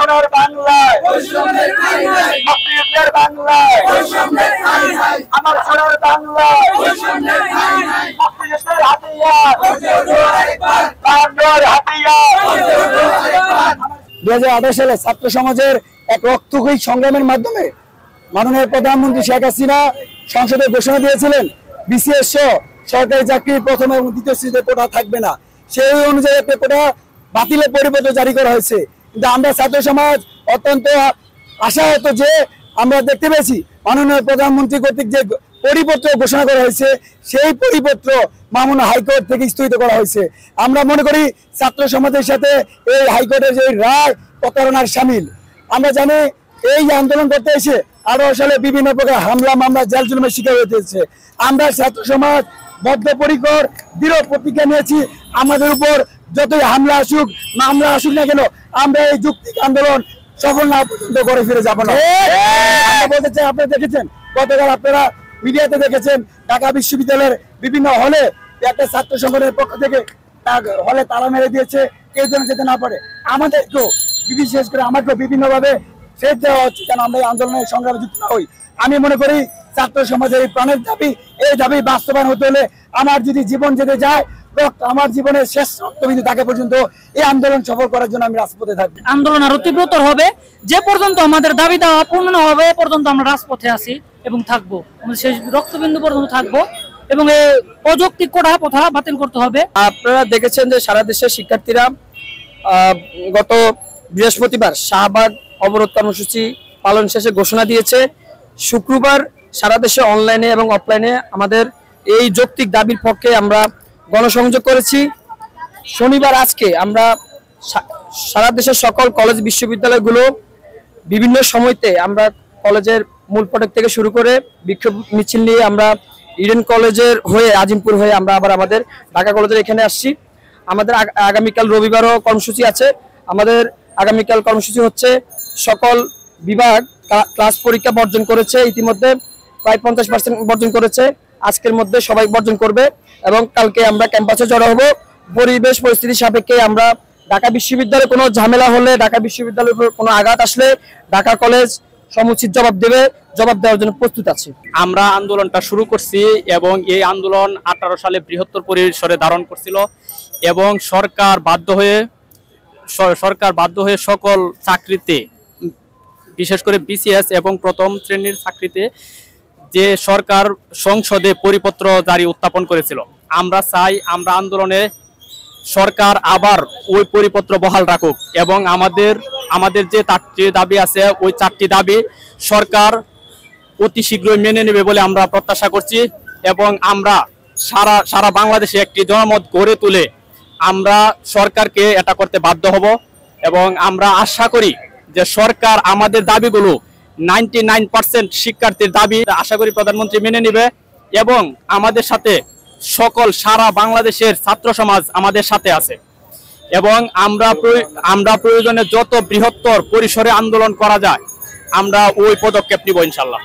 সোনার বাংলায় মুক্তিযুদ্ধের বাংলায় আমার সোনার বাংলায় মুক্তিযুদ্ধের হাতিয়ার 2028 সালে ছাত্র সমাজের এক রক্তক্ষয়ী সংগ্রামের মাধ্যমে মাননীয় প্রধানমন্ত্রী শেখ হাসিনা সংসদে ঘোষণা দিয়েছিলেন বিসিএস সহ সরকারি চাকরির প্রথম এবং দ্বিতীয় শ্রেণীতে কোটা থাকবে না। সেই অনুযায়ী একটা কোটা বাতিলের পরিপত্র জারি করা হয়েছে। কিন্তু আমরা ছাত্র সমাজ অত্যন্ত আশাহত যে আমরা দেখতে পেয়েছি মাননীয় প্রধানমন্ত্রী কর্তৃক যে পরিপত্র ঘোষণা করা হয়েছে সেই পরিপত্র মাননীয় হাইকোর্ট থেকে স্থগিত করা হয়েছে। আমরা মনে করি ছাত্র সমাজের সাথে এই হাইকোর্টের যে রায় প্রতারণার সামিল। আমরা জানি এই আন্দোলন করতে এসে 18 সালে বিভিন্ন প্রকার হামলা মামলা জেল জুলুমের শিকার হয়েছে। আমরা ছাত্র সমাজ বদ্ধপরিকর দৃঢ় প্রতিজ্ঞা নিয়েছি, আমাদের উপর যতই হামলা আসুক মামলা আসুক না কেন আমরা এই যুক্তিক আন্দোলন সফল না পর্যন্ত ঘরে ফিরে যাবো না। বলতে চাই, আপনারা দেখেছেন গতকাল, আপনারা মিডিয়াতে দেখেছেন ঢাকা বিশ্ববিদ্যালয়ের বিভিন্ন হলে একটা ছাত্র সংগঠনের পক্ষ থেকে হলে তালা মেরে দিয়েছে, কেউ যেন যেতে না পারে। আমাদেরকেও বিশেষ করে আমাকেও বিভিন্নভাবে ফের দেওয়া হচ্ছে যেন আমরা এই আন্দোলনের সংগ্রামে যুক্ত না হই। আমি মনে করি ছাত্র সমাজের এই প্রাণের দাবি, এই দাবি বাস্তবায়ন হতে হলে আমার যদি জীবন যেতে যায়, আমার জীবনের শেষ রক্তবিন্দু থাকে পর্যন্ত এই আন্দোলন সফল করার জন্য আমি রাজপথে থাকবো। আন্দোলন আরো তীব্রতর হবে, যে পর্যন্ত আমাদের দাবি দেওয়া পূর্ণ না হবে পর্যন্ত আমরা রাজপথে আছি এবং থাকবো, শেষ রক্তবিন্দু পর্যন্ত থাকবো এবং এই অযৌক্তিক কোটা প্রথা বাতিল করতে হবে। আপনারা দেখেছেন যে সারা দেশের শিক্ষার্থীরা গত বৃহস্পতিবার শাহবাগ অবরোধ কর্মসূচি পালন শেষে ঘোষণা দিয়েছে। শুক্রবার সারা দেশে অনলাইনে এবং অফলাইনে আমাদের এই যৌক্তিক দাবির পক্ষে আমরা গণসংযোগ করেছি। শনিবার আজকে আমরা সারা দেশের সকল কলেজ বিশ্ববিদ্যালয়গুলো বিভিন্ন সময়তে আমরা কলেজের মূল ফটক থেকে শুরু করে বিক্ষোভ মিছিল নিয়ে আমরা ইডেন কলেজের হয়ে আজিমপুর হয়ে আমরা আবার আমাদের ঢাকা কলেজের এখানে আসছি। আমাদের আগামীকাল রবিবারও কর্মসূচি আছে। আমাদের আগামীকাল কর্মসূচি হচ্ছে সকল বিভাগ ক্লাস পরীক্ষা বর্জন করেছে, ইতিমধ্যে প্রায় 50% বর্জন করেছে, আজকের মধ্যে সবাই বর্জন করবে এবং কালকে আমরা ক্যাম্পাসে জড়ো হব। পরিবেশ পরিস্থিতি সাপেক্ষে আমরা ঢাকা বিশ্ববিদ্যালয়ে কোনো ঝামেলা হলে, ঢাকা বিশ্ববিদ্যালয়ের উপর কোনো আঘাত আসলে ঢাকা কলেজ সমুচিত জবাব দেবে, জবাব দেওয়ার জন্য প্রস্তুত আছে। আমরা আন্দোলনটা শুরু করছি এবং এই আন্দোলন 18 সালে বৃহত্তর পরিসরে ধারণ করছিল এবং সরকার বাধ্য হয়ে সকল চাকরিতে, বিশেষ করে বিসিএস এবং প্রথম শ্রেণীর চাকরিতে যে সরকার সংসদে পরিপত্র জারি উত্থাপন করেছিল, আমরা চাই আমরা আন্দোলনে সরকার আবার ওই পরিপত্র বহাল রাখুক এবং আমাদের যে 4টি দাবি আছে ওই 4টি দাবি সরকার অতি শীঘ্রই মেনে নেবে বলে আমরা প্রত্যাশা করছি এবং আমরা সারা বাংলাদেশে একটি জনমত গড়ে তুলে আমরা সরকারকে এটা করতে বাধ্য হব এবং আমরা আশা করি যে সরকার আমাদের দাবিগুলো 99% শিক্ষার্থীর দাবি আশা করি প্রধানমন্ত্রী মেনে নেবে এবং আমাদের সাথে সকল সারা বাংলাদেশের ছাত্র সমাজ আমাদের সাথে আছে এবং আমরা প্রয়োজনে যত বৃহত্তর পরিসরে আন্দোলন করা যায় আমরা ওই পদক্ষেপ নিব ইনশাল্লাহ।